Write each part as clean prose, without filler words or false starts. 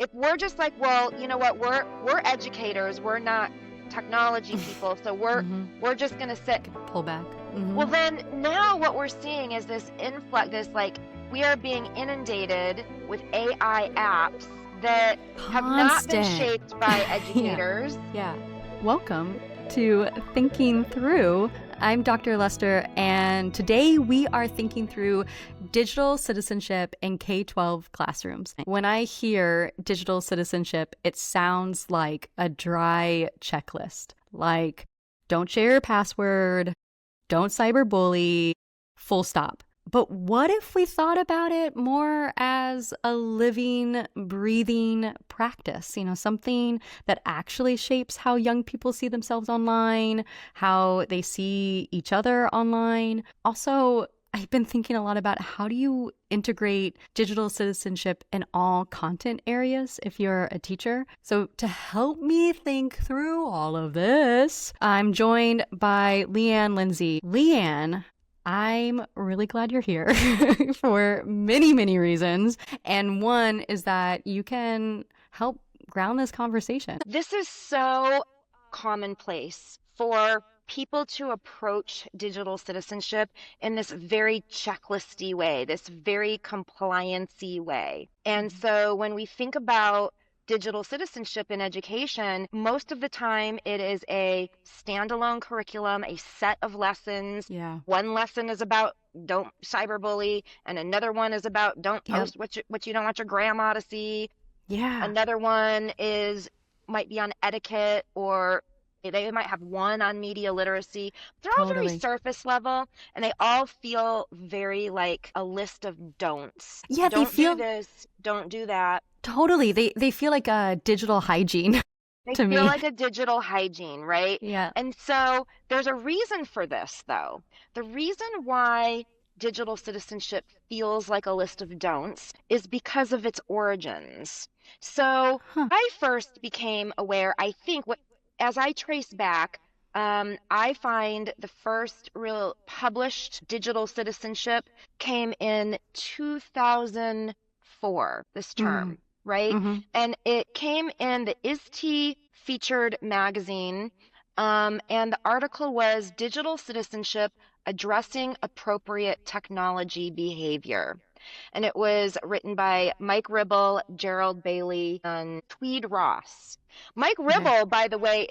if we're just like, well, you know what, we're educators, we're not technology people, so we're just gonna sit. Pull back. Well, then now what we're seeing is this influx, this like we are being inundated with AI apps that have not been shaped by educators. Yeah. Welcome to Thinking Through. I'm Dr. Lester, and today we are thinking through digital citizenship in K-12 classrooms. When I hear digital citizenship, it sounds like a dry checklist, like don't share your password, don't cyberbully, full stop. But what if we thought about it more as a living, breathing practice? You know, something that actually shapes how young people see themselves online, how they see each other online. Also, I've been thinking a lot about how do you integrate digital citizenship in all content areas if you're a teacher. So to help me think through all of this, I'm joined by LeeAnn Lindsey. LeeAnn, I'm really glad you're here for many, many reasons. And one is that you can help ground this conversation. This is so commonplace for people to approach digital citizenship in this very checklisty way, this very compliancy way. And so when we think about digital citizenship in education, most of the time it is a standalone curriculum, a set of lessons. Yeah. One lesson is about don't cyberbully, and another one is about don't post what you don't want your grandma to see. Yeah. Another one might be on etiquette, or they might have one on media literacy. They're all very surface level, and they all feel very like a list of don'ts. Yeah, don't they feel do this, don't do that. Totally. They feel like a digital hygiene to me. They feel like a digital hygiene, right? Yeah. And so there's a reason for this, though. The reason why digital citizenship feels like a list of don'ts is because of its origins. So I first became aware, I think, as I trace back, I find the first real published digital citizenship came in 2004, this term. Right? Mm-hmm. And it came in the ISTE featured magazine. And the article was Digital Citizenship Addressing Appropriate Technology Behavior. And it was written by Mike Ribble, Gerald Bailey, and Tweed Ross. Mike Ribble, by the way,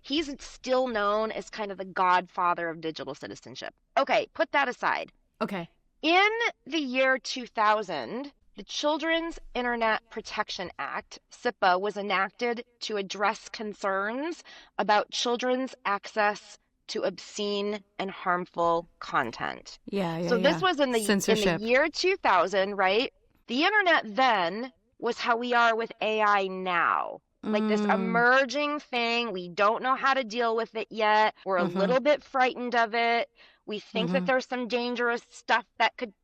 he's still known as kind of the godfather of digital citizenship. Okay, put that aside. Okay. In the year 2000, the Children's Internet Protection Act, CIPA, was enacted to address concerns about children's access to obscene and harmful content. So this was in the year 2000, right? The internet then was how we are with AI now. Like this emerging thing. We don't know how to deal with it yet. We're a little bit frightened of it. We think that there's some dangerous stuff that could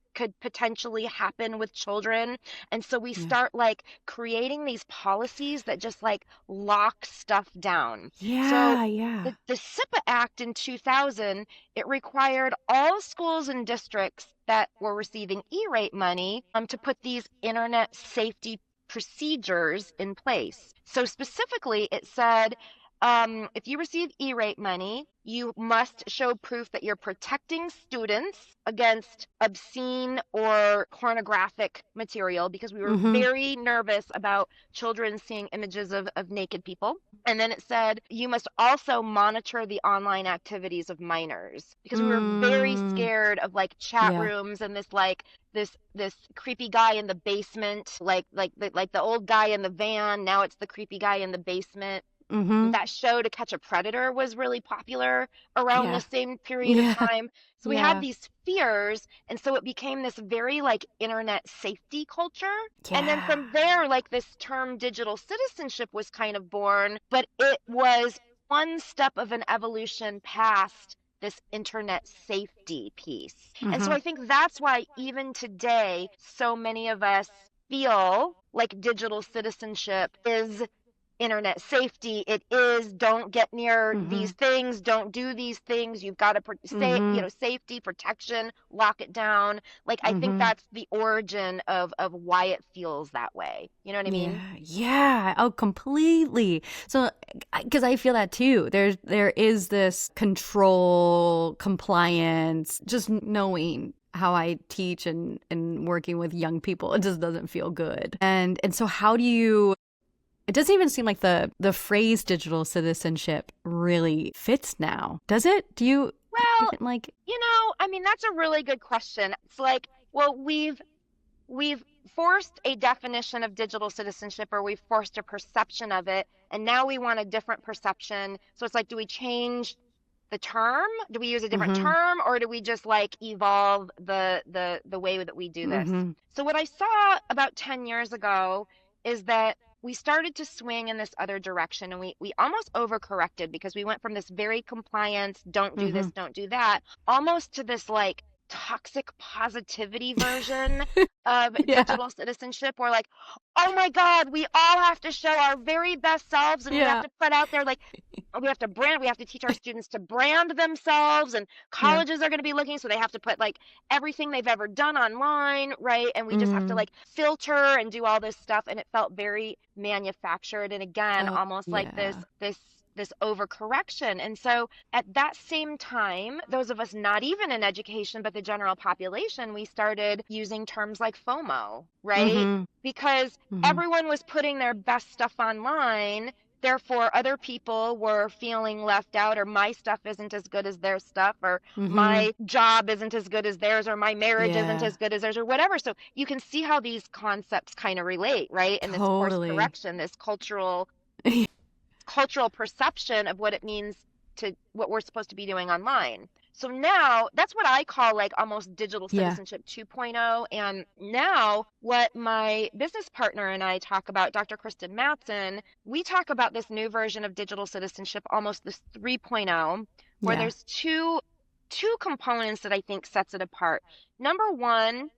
potentially happen with children. And so we start like creating these policies that just like lock stuff down. The CIPA Act in 2000, it required all schools and districts that were receiving E-rate money to put these internet safety procedures in place. So specifically, it said, if you receive E-rate money, you must show proof that you're protecting students against obscene or pornographic material, because we were very nervous about children seeing images of naked people. And then it said you must also monitor the online activities of minors, because we were very scared of like chat rooms and this creepy guy in the basement, like the old guy in the van. Now it's the creepy guy in the basement. That show To Catch a Predator was really popular around the same period of time. So we had these fears, and so it became this very like internet safety culture. And then from there, like this term digital citizenship was kind of born, but it was one step of an evolution past this internet safety piece. And so I think that's why even today, so many of us feel like digital citizenship is internet safety. It is, don't get near these things, don't do these things. You've got to say, safety, protection, lock it down. Like, I think that's the origin of why it feels that way. You know what I mean? Yeah. Oh, completely. So, because I feel that too. There is this control, compliance, just knowing how I teach and working with young people. It just doesn't feel good. And so how do you, it doesn't even seem like the phrase digital citizenship really fits now. Does it? Do you Well, even like, I mean, that's a really good question. It's like, well, we've forced a definition of digital citizenship, or we've forced a perception of it, and now we want a different perception. So it's like, do we change the term? Do we use a different term, or do we just like evolve the way that we do this? So what I saw about 10 years ago is that we started to swing in this other direction, and we almost overcorrected, because we went from this very compliance, don't do this, don't do that, almost to this like toxic positivity version of digital citizenship, where like, oh my God, we all have to show our very best selves, and we have to put out there, like, we have to brand, we have to teach our students to brand themselves, and colleges are going to be looking, so they have to put like everything they've ever done online, right? And we just have to like filter and do all this stuff, and it felt very manufactured, and again, almost like this overcorrection. And so at that same time, those of us not even in education, but the general population, we started using terms like FOMO, right? Because everyone was putting their best stuff online. Therefore, other people were feeling left out, or my stuff isn't as good as their stuff, or my job isn't as good as theirs, or my marriage isn't as good as theirs, or whatever. So you can see how these concepts kind of relate, right? And this course correction, this cultural perception of what it means to what we're supposed to be doing online. So now that's what I call like almost digital citizenship 2.0. And now what my business partner and I talk about, Dr. Kristen Matson, we talk about this new version of digital citizenship, almost this 3.0, where there's two components that I think sets it apart. Number one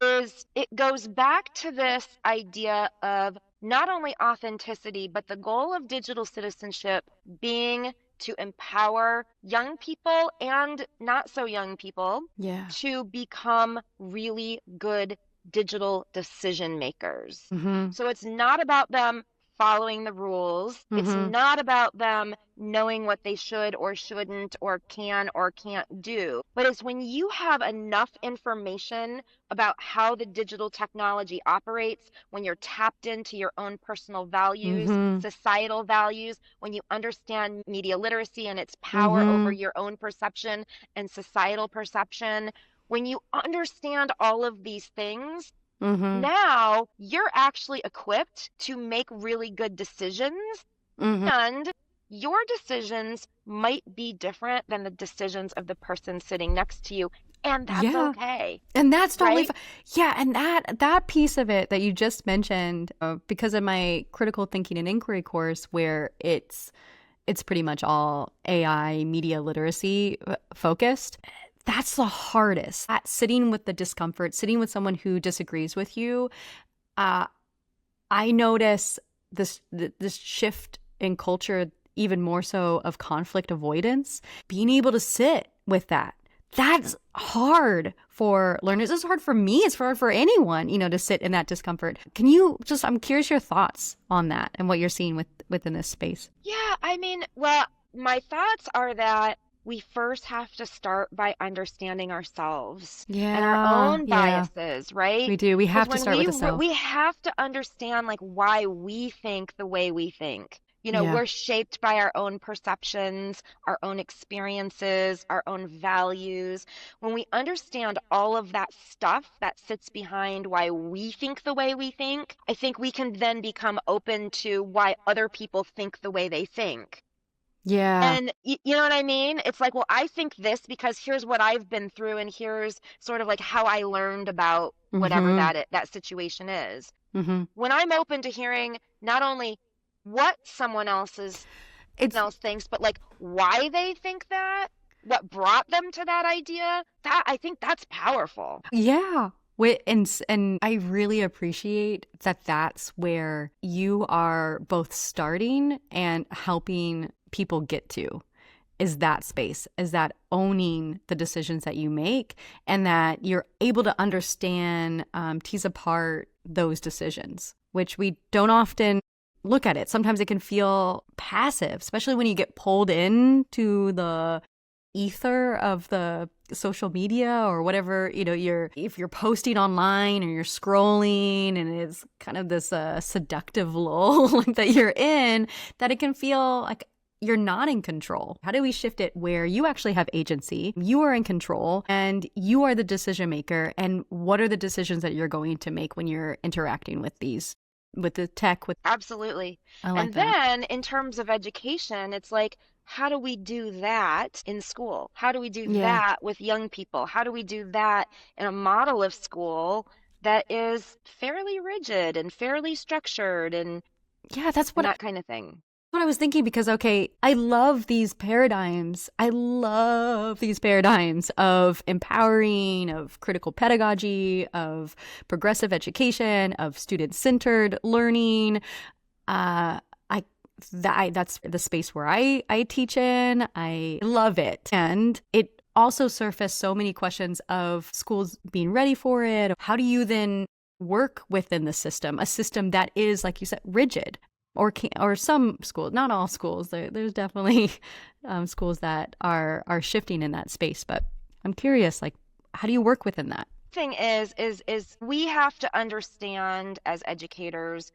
is it goes back to this idea of not only authenticity, but the goal of digital citizenship being to empower young people and not so young people to become really good digital decision makers. So it's not about them following the rules. It's not about them knowing what they should or shouldn't or can or can't do. But it's when you have enough information about how the digital technology operates, when you're tapped into your own personal values, societal values, when you understand media literacy and its power over your own perception and societal perception, when you understand all of these things, now you're actually equipped to make really good decisions, and your decisions might be different than the decisions of the person sitting next to you. And that's okay. And that's totally fine. And that piece of it that you just mentioned, because of my critical thinking and inquiry course, where it's pretty much all AI media literacy focused. That's the hardest. That sitting with the discomfort, sitting with someone who disagrees with you. I notice this shift in culture, even more so of conflict avoidance. Being able to sit with that. That's hard for learners. It's hard for me. It's hard for anyone, to sit in that discomfort. Can you I'm curious your thoughts on that and what you're seeing within this space. Yeah, I mean, well, my thoughts are that we first have to start by understanding ourselves and our own biases, right? We do. We have to start with the self. We have to understand like why we think the way we think. We're shaped by our own perceptions, our own experiences, our own values. When we understand all of that stuff that sits behind why we think the way we think, I think we can then become open to why other people think the way they think. Yeah. And you know what I mean? It's like, well, I think this because here's what I've been through, and here's sort of like how I learned about whatever that situation is. When I'm open to hearing not only what someone else thinks, but like why they think that, what brought them to that idea, that I think that's powerful. Yeah. And I really appreciate that that's where you are both starting and helping people get to, is that space, is that owning the decisions that you make and that you're able to understand, tease apart those decisions, which we don't often look at it. Sometimes it can feel passive, especially when you get pulled into the ether of the social media or whatever, if you're posting online or you're scrolling and it's kind of this seductive lull like that you're in, that it can feel like you're not in control. How do we shift it where you actually have agency, you are in control, and you are the decision maker? And what are the decisions that you're going to make when you're interacting with the tech? Absolutely. I like And that. then in terms of education, it's like, how do we do that in school? How do we do Yeah. that with young people? How do we do that in a model of school that is fairly rigid and fairly structured Yeah, that's and what that kind of thing? I was thinking, because, okay, I love these paradigms. I love these paradigms of empowering, of critical pedagogy, of progressive education, of student-centered learning. That's the space where I teach in. I love it. And it also surfaced so many questions of schools being ready for it. How do you then work within the system, a system that is, like you said, rigid? Or some schools, not all schools. There's definitely schools that are shifting in that space. But I'm curious, like, how do you work within that? Thing is we have to understand as educators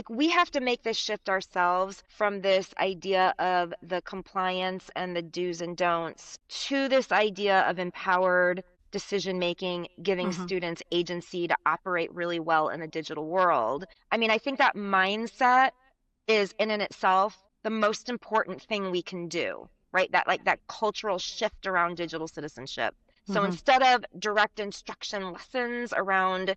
we have to make this shift ourselves from this idea of the compliance and the do's and don'ts to this idea of empowered decision making, giving Mm-hmm. students agency to operate really well in the digital world. I mean, I think that mindset is in and itself the most important thing we can do, right? That cultural shift around digital citizenship. So Mm-hmm. instead of direct instruction lessons around,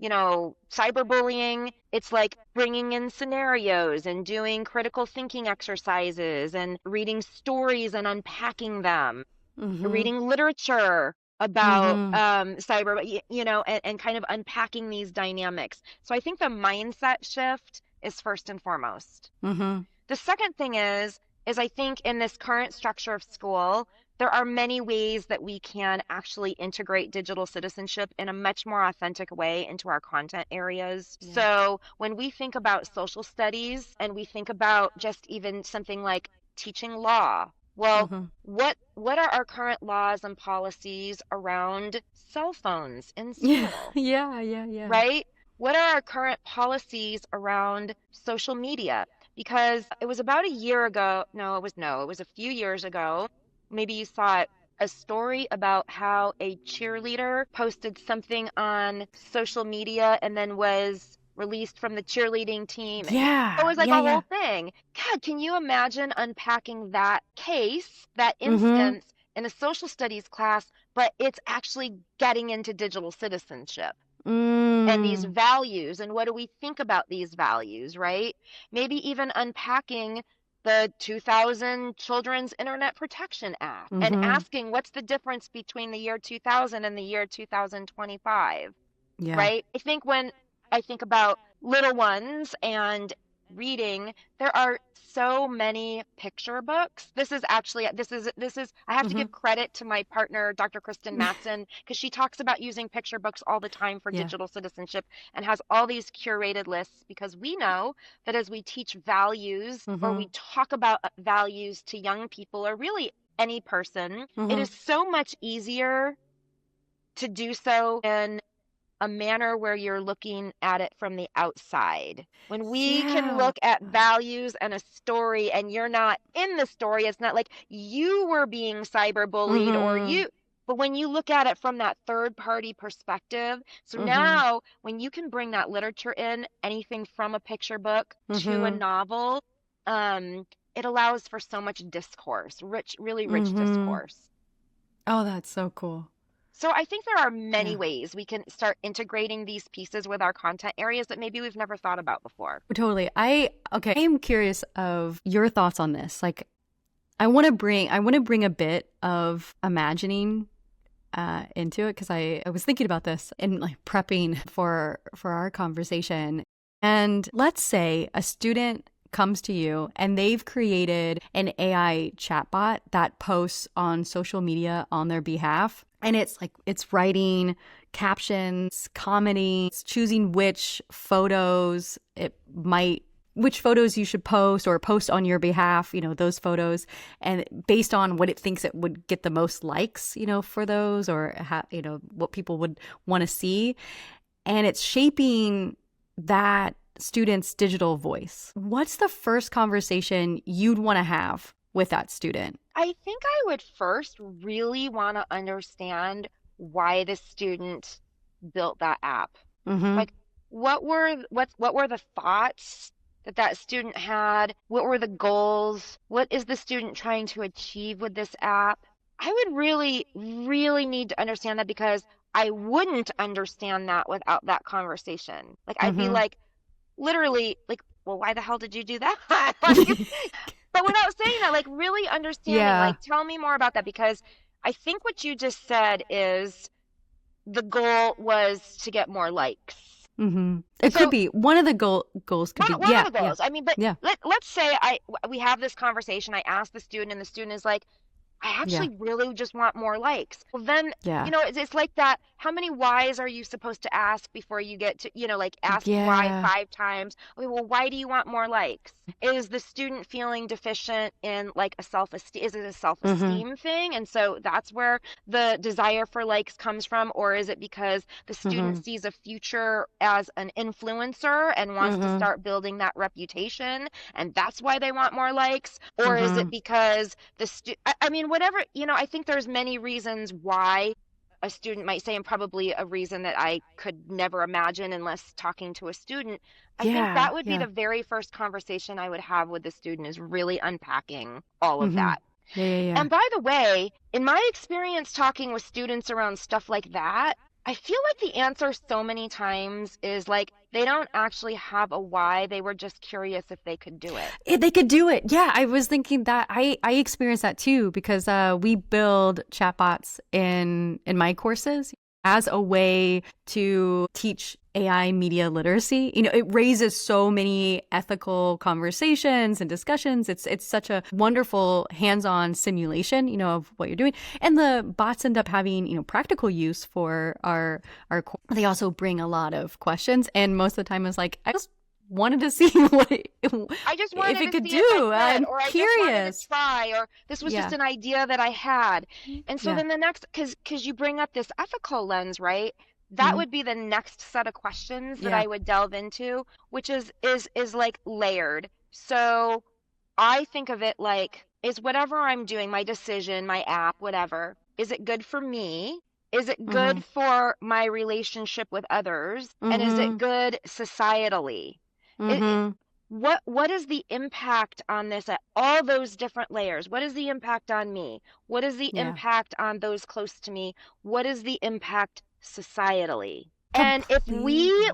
cyberbullying, it's like bringing in scenarios and doing critical thinking exercises and reading stories and unpacking them, Mm-hmm. reading literature about Mm-hmm. cyber, and kind of unpacking these dynamics. So I think the mindset shift is first and foremost. Mm-hmm. The second thing is I think in this current structure of school, there are many ways that we can actually integrate digital citizenship in a much more authentic way into our content areas. Yeah. So when we think about social studies and we think about just even something like teaching law, well, Mm-hmm. what are our current laws and policies around cell phones in Yeah. school? Yeah. Yeah. Yeah. Right? What are our current policies around social media? Because it was about a year ago. It was a few years ago. Maybe you saw it, a story about how a cheerleader posted something on social media and then was released from the cheerleading team. And it Yeah. was like Yeah. a Yeah. whole thing. God, can you imagine unpacking that case, that Mm-hmm. instance in a social studies class, but it's actually getting into digital citizenship and these Mm. values and what do we think about these values, right? Maybe even unpacking the 2000 Children's Internet Protection Act and Mm-hmm. asking what's the difference between the year 2000 and the year 2025, Yeah. right? I think when I think about little ones and reading, there are so many picture books. This is I have to Mm-hmm. give credit to my partner, Dr. Kristen Matson, because she talks about using picture books all the time for Yeah. digital citizenship and has all these curated lists because we know that as we teach values or Mm-hmm. we talk about values to young people or really any person, it Mm-hmm. is so much easier to do so in a manner where you're looking at it from the outside. When we can Yeah. look at values and a story and you're not in the story, it's not like you were being cyberbullied or Mm-hmm. you, but when you look at it from that third party perspective, so Mm-hmm. now when you can bring that literature in, anything from a picture book to a Mm-hmm. novel, it allows for so much discourse, really rich Mm-hmm. discourse. Oh, that's so cool. So I think there are many Yeah. ways we can start integrating these pieces with our content areas that maybe we've never thought about before. Totally. Okay. I am curious of your thoughts on this. Like, I want to bring a bit of imagining into it because I was thinking about this and like prepping for our conversation. And let's say a student comes to you and they've created an AI chatbot that posts on social media on their behalf. And it's writing captions, commenting, it's choosing which photos you should post or post on your behalf, those photos, and based on what it thinks it would get the most likes, for those, or what people would want to see. And it's shaping that student's digital voice. What's the first conversation you'd want to have with that student? I think I would first really want to understand why the student built that app. Mm-hmm. Like, what were the thoughts that student had? What were the goals? What is the student trying to achieve with this app? I would really, really need to understand that, because I wouldn't understand that without that conversation. Like, I'd be like, literally, like, well, why the hell did you do that? But without saying that, like, really understanding, like, tell me more about that, because I think what you just said is the goal was to get more likes. Mm-hmm. It could be one of the goals could be one of the goals. I mean, but yeah. Let's say we have this conversation. I ask the student, and the student is like, I actually really just want more likes. Well, then, it's like that. How many whys are you supposed to ask before you get to, like, ask why 5 times? Okay, well, why do you want more likes? Is the student feeling deficient in, like, a self-esteem? Is it a self-esteem thing? And so that's where the desire for likes comes from? Or is it because the student sees a future as an influencer and wants to start building that reputation, and that's why they want more likes? Or is it because I mean, whatever, I think there's many reasons why a student might say, and probably a reason that I could never imagine unless talking to a student. I think that would be the very first conversation I would have with the student, is really unpacking all of that. Yeah. And by the way, in my experience talking with students around stuff like that, I feel like the answer so many times is like, they don't actually have a why. They were just curious if they could do it. They could do it. Yeah, I was thinking that. I experienced that too, because we build chatbots in my courses as a way to teach AI media literacy. It raises so many ethical conversations and discussions. It's such a wonderful hands-on simulation, of what you're doing. And the bots end up having, practical use for our course. They also bring a lot of questions, and most of the time it's like, I just wanted to see what I just wanted if it to could see do. I'm curious. I just wanted to try, or this was just an idea that I had. And so then the next, because you bring up this ethical lens, right? That would be the next set of questions that I would delve into, which is like layered. So I think of it like, is whatever I'm doing, my decision, my app, whatever, is it good for me? Is it good for my relationship with others? And is it good societally? What is the impact on this at all those different layers? What is the impact on me? What is the impact on those close to me? What is the impact societally? And if we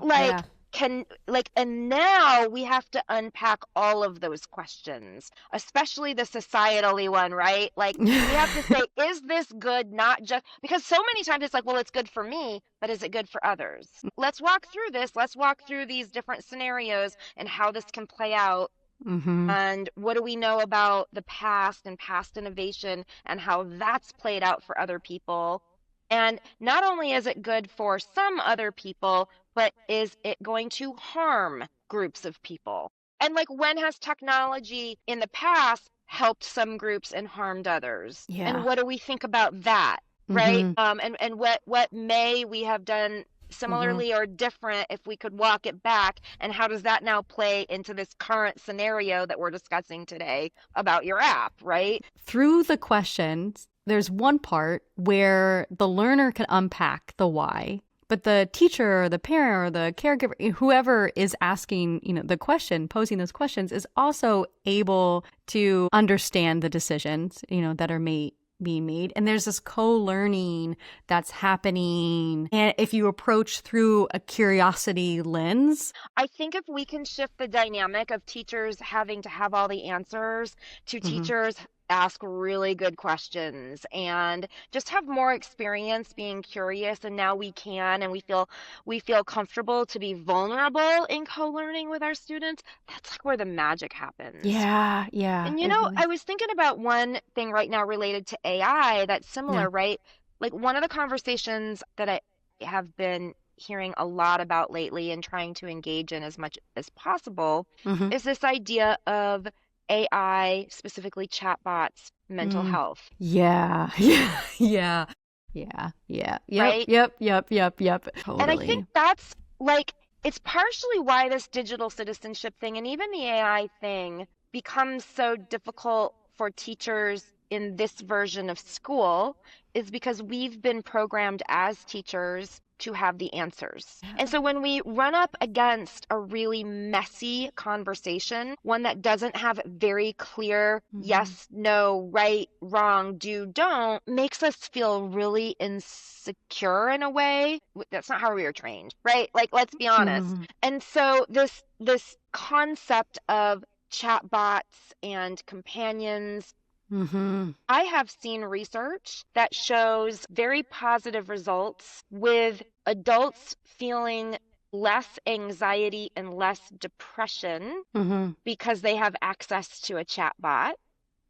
and now we have to unpack all of those questions, especially the societally one, right? Like, we have to say, is this good? Not just because so many times it's like, well, it's good for me, but is it good for others? Let's walk through this. Let's walk through these different scenarios and how this can play out. And what do we know about the past and past innovation and how that's played out for other people? And not only is it good for some other people, but is it going to harm groups of people? And like, when has technology in the past helped some groups and harmed others? And what do we think about that? Right? And what may we have done similarly or different if we could walk it back? And how does that now play into this current scenario that we're discussing today about your app, right? Through the questions, there's one part where the learner can unpack the why, but the teacher or the parent or the caregiver, whoever is asking, the question, posing those questions, is also able to understand the decisions, that are being made. And there's this co-learning that's happening. And if you approach through a curiosity lens, I think if we can shift the dynamic of teachers having to have all the answers to teachers ask really good questions and just have more experience being curious, and now we can, and we feel comfortable to be vulnerable in co-learning with our students. That's like where the magic happens. Yeah, yeah, And it really I is. was thinking about one thing right now related to AI that's Yeah. similar, right? Like one of the conversations that I have been hearing a lot about lately and trying to engage in as much as possible Mm-hmm. is this idea of AI, specifically chatbots, mental Mm. health, Yeah, yeah, yeah, yeah, yeah. Yep, right? yep, yep, yep, yep. And I think Totally. that's like, it's partially why this digital citizenship thing and even the AI thing becomes so difficult for teachers in this version of school, is because we've been programmed as teachers to have the answers. And Yeah. so when we run up against a really messy conversation, one that doesn't have very clear Mm-hmm. yes, no, right, wrong, do, don't, makes us feel really insecure in a way. That's not how we were trained, right? Like, let's be honest. Mm-hmm. And so this concept of chatbots and companions, Mm-hmm. I have seen research that shows very positive results with adults feeling less anxiety and less depression Mm-hmm. because they have access to a chatbot,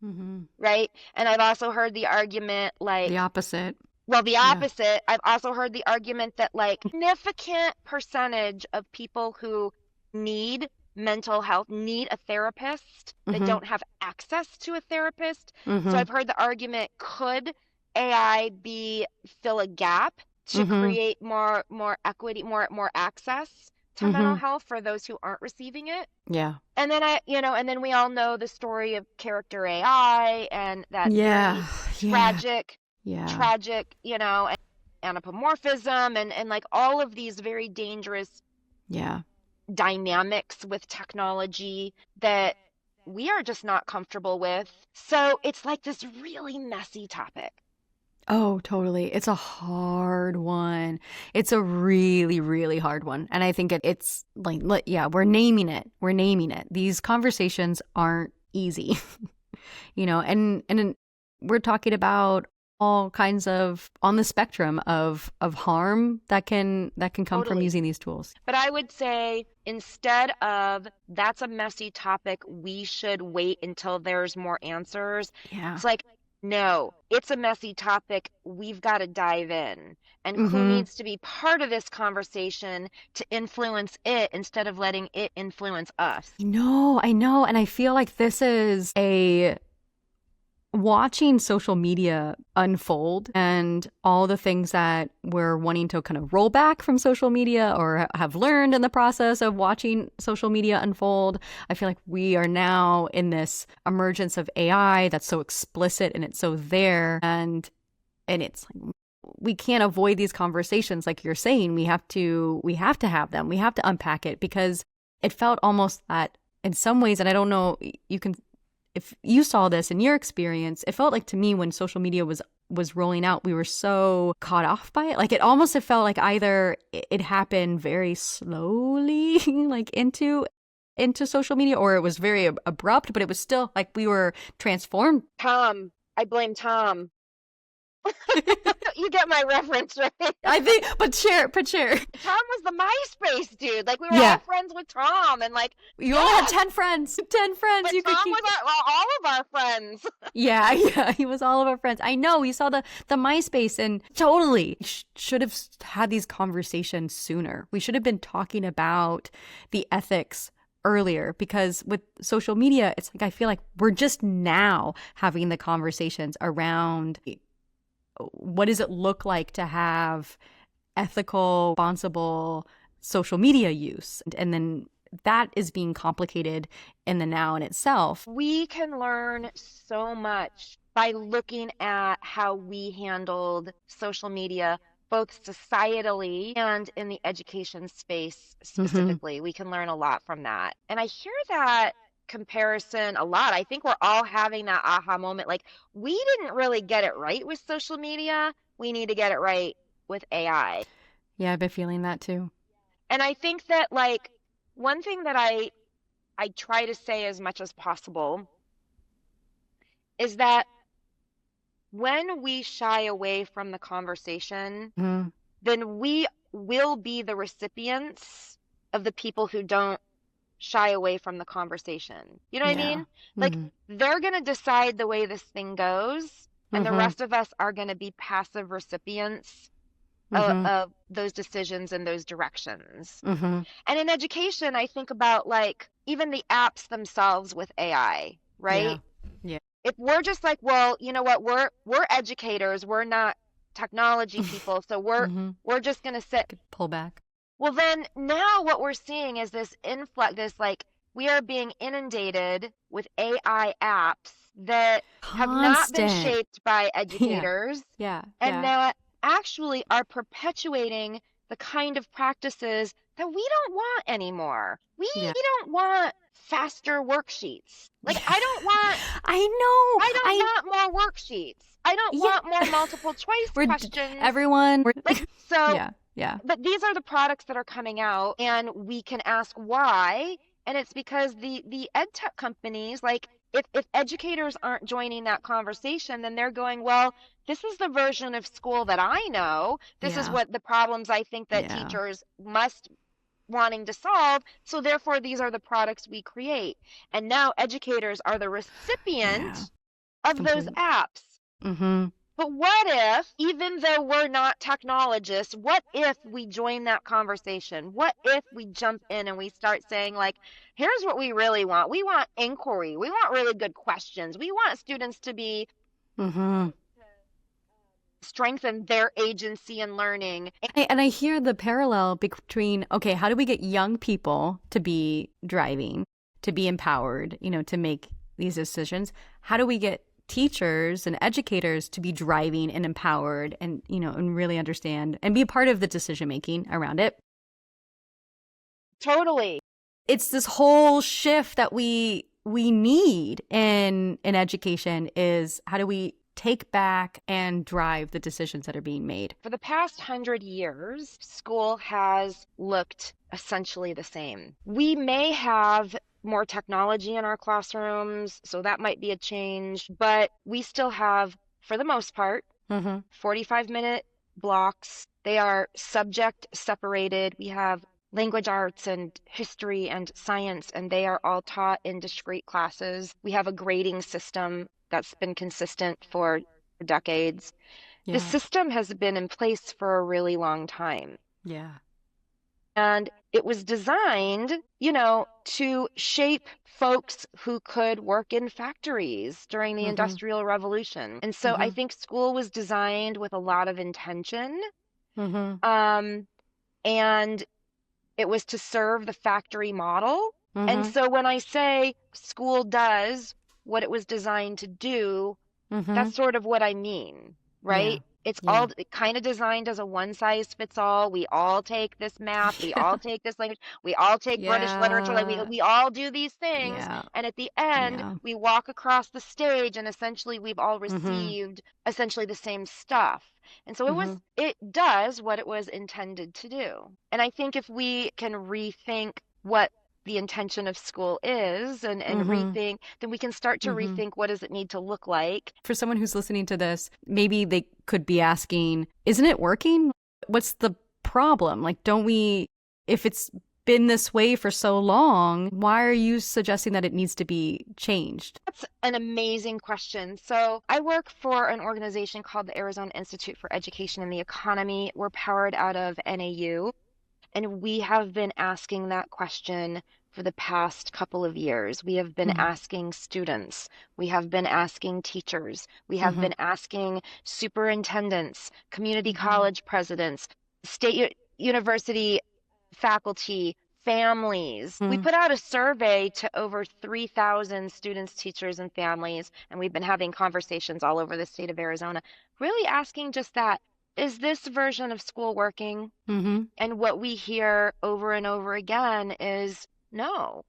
Mm-hmm. right? And I've also heard the argument The like, opposite. well, the Yeah. opposite. I've also heard the argument that like significant percentage of people who need mental health need a therapist that Mm-hmm. don't have access to a therapist. So Mm-hmm. I've heard the argument, could AI be fill a gap to Mm-hmm. create more equity, more access to mental Mm-hmm. health for those who aren't receiving it? Yeah. And then and then we all know the story of character AI and that very Yeah. Yeah. tragic, Yeah. tragic, anthropomorphism and like all of these very dangerous Yeah. dynamics with technology that we are just not comfortable with. So it's like this really messy topic. Oh, totally. It's a hard one. It's a really, really hard one. And I think it's like, yeah, we're naming it. We're naming it. These conversations aren't easy, and we're talking about all kinds of on the spectrum of harm that can come from Totally. using these tools. But I would say instead of that's a messy topic, we should wait until there's more answers. Yeah. It's like, no, it's a messy topic. We've got to dive in. And who Mm-hmm. needs to be part of this conversation to influence it instead of letting it influence us? I know. And I feel like this is a watching social media unfold and all the things that we're wanting to kind of roll back from social media or have learned in the process of watching social media unfold. I feel like we are now in this emergence of AI that's so explicit and it's so there, and it's like we can't avoid these conversations like you're saying. We have to have them. We have to unpack it because it felt almost that in some ways, and I don't know, you can, if you saw this in your experience, it felt like to me when social media was rolling out, we were so caught off by it. Like it felt like either it happened very slowly, like into social media, or it was very abrupt, but it was still like we were transformed. Tom, I blame Tom. You get my reference, right? I think, but share. Tom was the MySpace dude. Like we were all Yeah, friends with Tom, and like, you only had yes, 10 friends. 10 friends but you could Tom keep. was all of our friends. Yeah, yeah, he was all of our friends. I know. We saw the MySpace and totally should have had these conversations sooner. We should have been talking about the ethics earlier because with social media, it's like I feel like we're just now having the conversations around what does it look like to have ethical, responsible social media use, and then that is being complicated in the now in itself. We can learn so much by looking at how we handled social media, both societally and in the education space Mm-hmm. specifically. We can learn a lot from that. And I hear that comparison a lot. I think we're all having that aha moment. Like, we didn't really get it right with social media. We need to get it right with AI. Yeah, I've been feeling that too. And I think that, like, one thing that I try to say as much as possible is that when we shy away from the conversation, then we will be the recipients of the people who don't shy away from the conversation. You know what I Yeah. mean? Like they're going to decide the way this thing goes, and the rest of us are going to be passive recipients of those decisions and those directions. And in education, I think about like even the apps themselves with AI, right? Yeah. If we're just like, well, you know what, we're educators, we're not technology people, so we're just going to sit. Pull back. Well, then now what we're seeing is this influx, this like we are being inundated with AI apps that have not been Constant. shaped by educators Yeah. and that actually are perpetuating the kind of practices that we don't want anymore. We don't want faster worksheets. Like I don't want I more worksheets. I don't want more multiple choice questions. Everyone. Like, so yeah. But these are the products that are coming out, and we can ask why. And it's because the ed tech companies, like if educators aren't joining that conversation, then they're going, well, this is the version of school that I know. This is what the problems I think that teachers must wanting to solve. So therefore, these are the products we create. And now educators are the recipient of those apps. But what if, even though we're not technologists, what if we join that conversation? What if we jump in and we start saying, like, here's what we really want. We want inquiry. We want really good questions. We want students to be strengthen their agency and learning. And I hear the parallel between, okay, how do we get young people to be driving, to be empowered, to make these decisions? How do we get teachers and educators to be driving and empowered and and really understand and be a part of the decision making around it? Totally. It's this whole shift that we need in education is how do we take back and drive the decisions that are being made? For the past 100 years, school has looked essentially the same. We may have more technology in our classrooms, so that might be a change, but we still have, for the most part, 45-minute blocks. They are subject separated. We have language arts and history and science, and they are all taught in discrete classes. We have a grading system that's been consistent for decades. The system has been in place for a really long time. And it was designed, to shape folks who could work in factories during the Industrial Revolution. And so I think school was designed with a lot of intention. And it was to serve the factory model. And so when I say school does what it was designed to do, that's sort of what I mean, right? It's all kind of designed as a one size fits all. We all take this math, we all take this language, we all take British literature, like we all do these things. And at the end, we walk across the stage and essentially we've all received essentially the same stuff. And so it does what it was intended to do. And I think if we can rethink what the intention of school is and rethink, then we can start to rethink what does it need to look like. For someone who's listening to this, maybe they could be asking, isn't it working? What's the problem? Like, if it's been this way for so long, why are you suggesting that it needs to be changed? That's an amazing question. So I work for an organization called the Arizona Institute for Education and the Economy. We're powered out of NAU. And we have been asking that question for the past couple of years. We have been asking students. We have been asking teachers. We have been asking superintendents, community college presidents, state university faculty, families. We put out a survey to over 3,000 students, teachers, and families, and we've been having conversations all over the state of Arizona, really asking just that. Is this version of school working? And what we hear over and over again is no.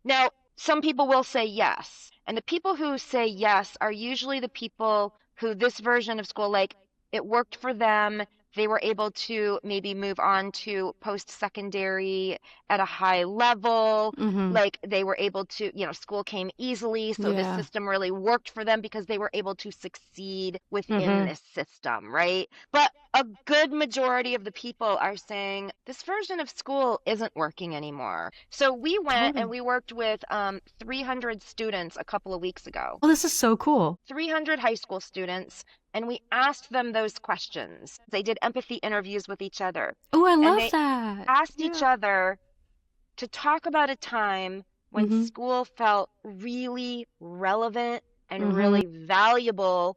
Now, some people will say yes. And the people who say yes are usually the people who this version of school, like, it worked for them They were able to maybe move on to post-secondary at a high level. Mm-hmm. Like they were able to, school came easily. So the Yeah. system really worked for them because they were able to succeed within Mm-hmm. this system, right? But a good majority of the people are saying this version of school isn't working anymore. So we went and Totally. we worked with 300 students a couple of weeks ago. Oh, this is so cool. 300 high school students, and we asked them those questions. They did empathy interviews with each other, Oh, I and love they that. asked each Yeah. other to talk about a time when Mm-hmm. school felt really relevant and Mm-hmm. really valuable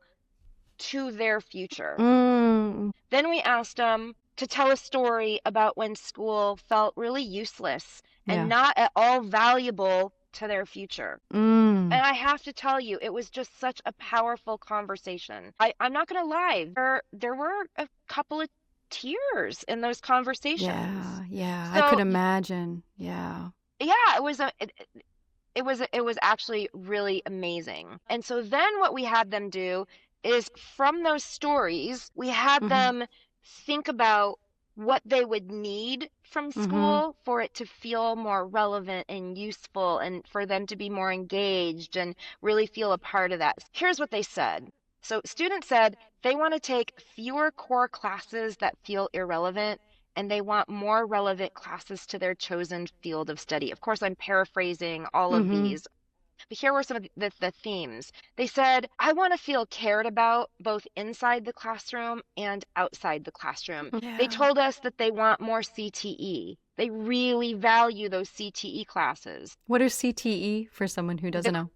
to their future. Mm. Then we asked them to tell a story about when school felt really useless and Yeah. not at all valuable to their future. Mm. And I have to tell you, it was just such a powerful conversation. I'm not going to lie, there were a couple of tears in those conversations. Yeah. Yeah. I could So imagine. Yeah. yeah, it was actually really amazing. And so then what we had them do is from those stories, we had Mm-hmm. them think about what they would need from Mm-hmm. school for it to feel more relevant and useful and for them to be more engaged and really feel a part of that. Here's what they said. So students said they want to take fewer core classes that feel irrelevant and they want more relevant classes to their chosen field of study. Of course, I'm paraphrasing all of Mm-hmm. these, but here were some of the themes. They said, I want to feel cared about both inside the classroom and outside the classroom. They Yeah. told us that they want more CTE. They really value those CTE classes. What is CTE for someone who The doesn't know?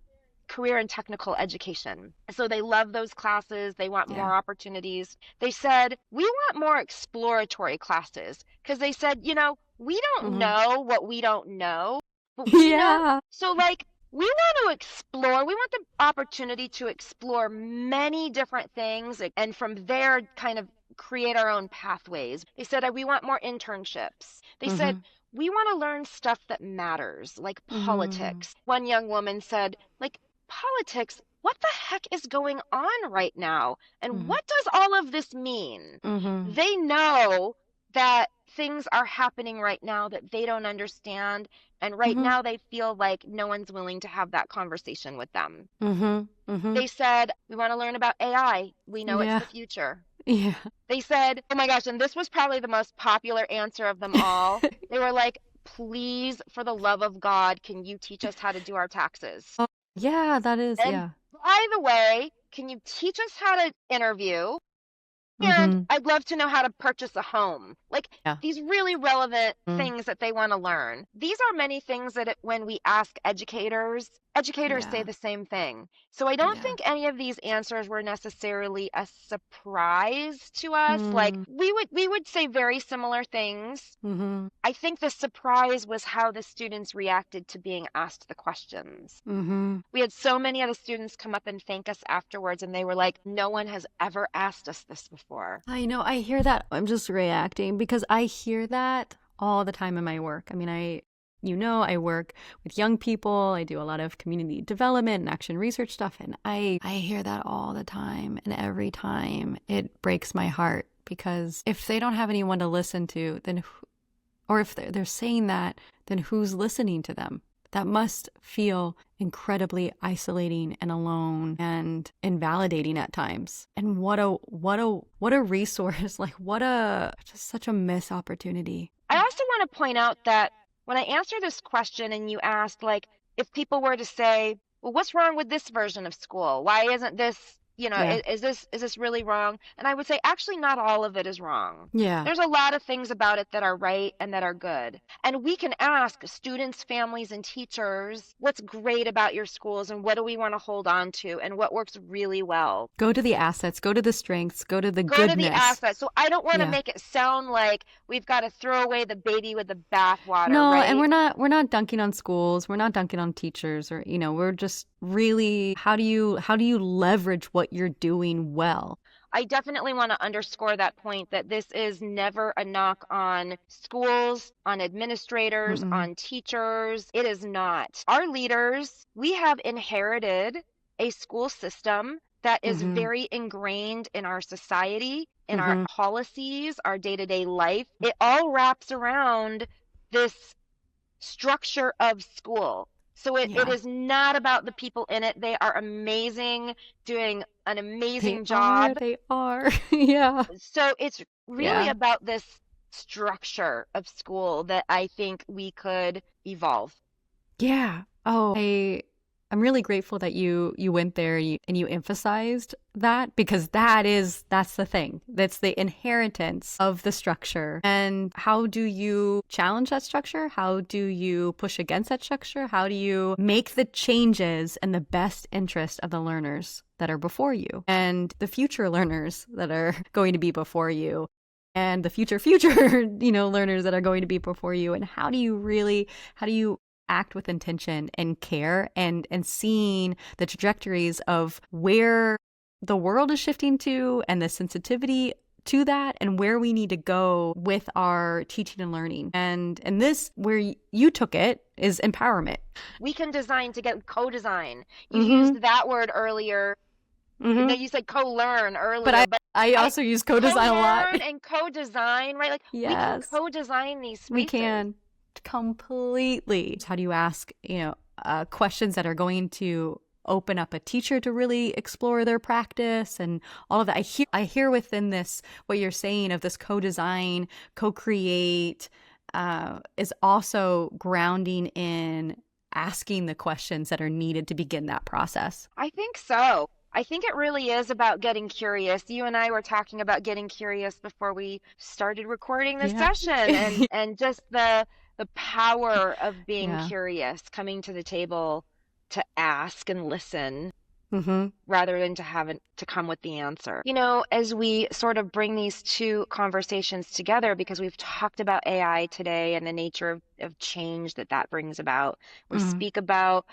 career and technical education. So they love those classes. They want Yeah. more opportunities. They said, we want more exploratory classes because they said, we don't Mm-hmm. know what we don't know, but we know. Yeah. So, like, we want to explore, we want the opportunity to explore many different things and from there kind of create our own pathways. They said, we want more internships. They said, Mm-hmm. we want to learn stuff that matters, like Mm-hmm. politics. One young woman said, like, politics, what the heck is going on right now? And Mm-hmm. what does all of this mean? Mm-hmm. They know that things are happening right now that they don't understand. And right Mm-hmm. now they feel like no one's willing to have that conversation with them. Mm-hmm. Mm-hmm. They said, we want to learn about AI. We know it's Yeah. the future. Yeah. They said, oh my gosh, and this was probably the most popular answer of them all. They were like, please, for the love of God, can you teach us how to do our taxes? Oh, yeah, that is, And yeah. by the way, can you teach us how to interview? And Mm-hmm. I'd love to know how to purchase a home. Like Yeah. these really relevant Mm. things that they want to learn. These are many things that when we ask educators, educators say Yeah. the same thing. So I don't Yeah. think any of these answers were necessarily a surprise to us. Like Mm. we would say very similar things. Mm-hmm. I think the surprise was how the students reacted to being asked the questions. Mm-hmm. We had so many of the students come up and thank us afterwards, and they were like, no one has ever asked us this before. I know, I hear that. I'm just reacting because I hear that all the time in my work. I mean, I work with young people. I do a lot of community development and action research stuff, and I hear that all the time. And every time it breaks my heart because if they don't have anyone to listen to, then, or if they're saying that, then who's listening to them? That must feel incredibly isolating and alone and invalidating at times. And what a resource, like just such a missed opportunity. I also want to point out that when I answer this question and you asked, like, if people were to say, well, what's wrong with this version of school? Why isn't this, Yeah. is this really wrong? And I would say, actually, not all of it is wrong. Yeah. There's a lot of things about it that are right and that are good. And we can ask students, families, and teachers, what's great about your schools and what do we want to hold on to and what works really well? Go to the assets, go to the strengths, go to the Go to the goodness. assets. So I don't want to Yeah. make it sound like we've got to throw away the baby with the bathwater, No, right? and we're not dunking on schools, we're not dunking on teachers, or we're just really how do you leverage what you're doing well? I definitely want to underscore that point that this is never a knock on schools, on administrators, Mm-mm. on teachers. It is not. Our leaders, we have inherited a school system that is Mm-hmm. very ingrained in our society in our policies, our day-to-day life. It all wraps around this structure of school. So it Yeah. is not about the people in it. They are amazing, doing an They amazing are. job. They are. Yeah. So it's really Yeah. about this structure of school that I think we could evolve. Yeah. Oh, I'm really grateful that you went there and you emphasized that because that's the thing. That's the inheritance of the structure. And how do you challenge that structure? How do you push against that structure? How do you make the changes in the best interest of the learners that are before you and the future learners that are going to be before you? And the future, learners that are going to be before you. And how do you act with intention and care and seeing the trajectories of where the world is shifting to and the sensitivity to that and where we need to go with our teaching and learning. And this, where you took it, is empowerment. We can design to get co-design. You Mm-hmm. used that word earlier. Mm-hmm. No, you said co-learn But earlier, but I also use co-design a lot. co-learn and co-design, right? Like we can Yes, co-design these we spaces. can completely. How do you ask, questions that are going to open up a teacher to really explore their practice and all of that? I hear within this what you're saying of this co-design, co-create, is also grounding in asking the questions that are needed to begin that process. I think so. I think it really is about getting curious. You and I were talking about getting curious before we started recording this Yeah. session and just the power of being Yeah. curious, coming to the table to ask and listen Mm-hmm. rather than to have to come with the answer. As we sort of bring these two conversations together, because we've talked about AI today and the nature of change that brings about, we Mm-hmm. speak about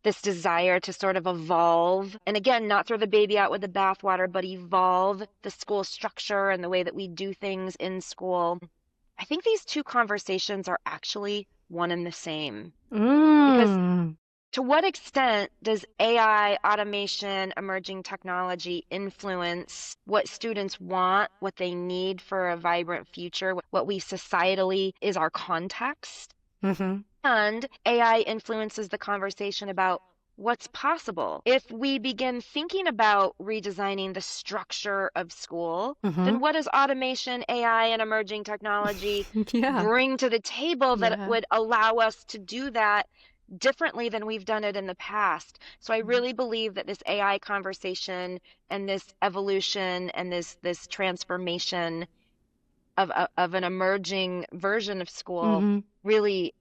this desire to sort of evolve. And again, not throw the baby out with the bathwater, but evolve the school structure and the way that we do things in school. I think these two conversations are actually one and the same. Because Mm. to what extent does AI, automation, emerging technology influence what students want, what they need for a vibrant future, what we societally is our context? Mm-hmm. And AI influences the conversation about what's possible. If we begin thinking about redesigning the structure of school, Mm-hmm. then what does automation, AI, and emerging technology Yeah. bring to the table that Yeah. would allow us to do that differently than we've done it in the past? So I really believe that this AI conversation and this evolution and this transformation of an emerging version of school Mm-hmm. really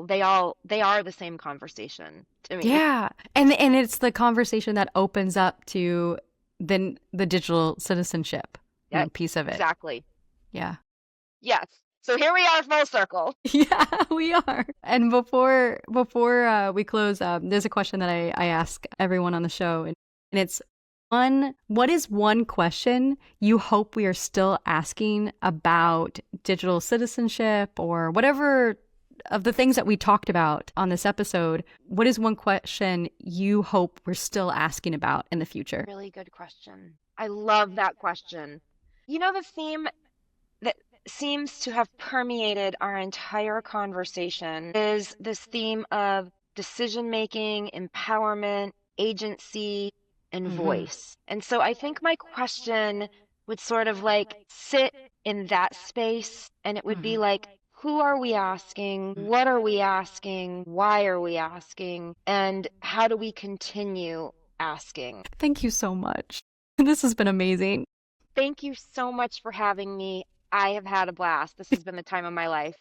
they are the same conversation to me. Yeah. And it's the conversation that opens up to the digital citizenship, Yeah, piece of it. exactly. Yeah. Yes. So here we are full circle. Yeah, we are. And before we close, there's a question that I ask everyone on the show, and it's what is one question you hope we are still asking about digital citizenship or whatever of the things that we talked about on this episode? What is one question you hope we're still asking about in the future? Really good question. I love that question. The theme that seems to have permeated our entire conversation is this theme of decision making, empowerment, agency, and Mm-hmm. voice. And so I think my question would sort of like sit in that space, and it would be Mm-hmm. like, who are we asking? What are we asking? Why are we asking? And how do we continue asking? Thank you so much. This has been amazing. Thank you so much for having me. I have had a blast. This has been the time of my life.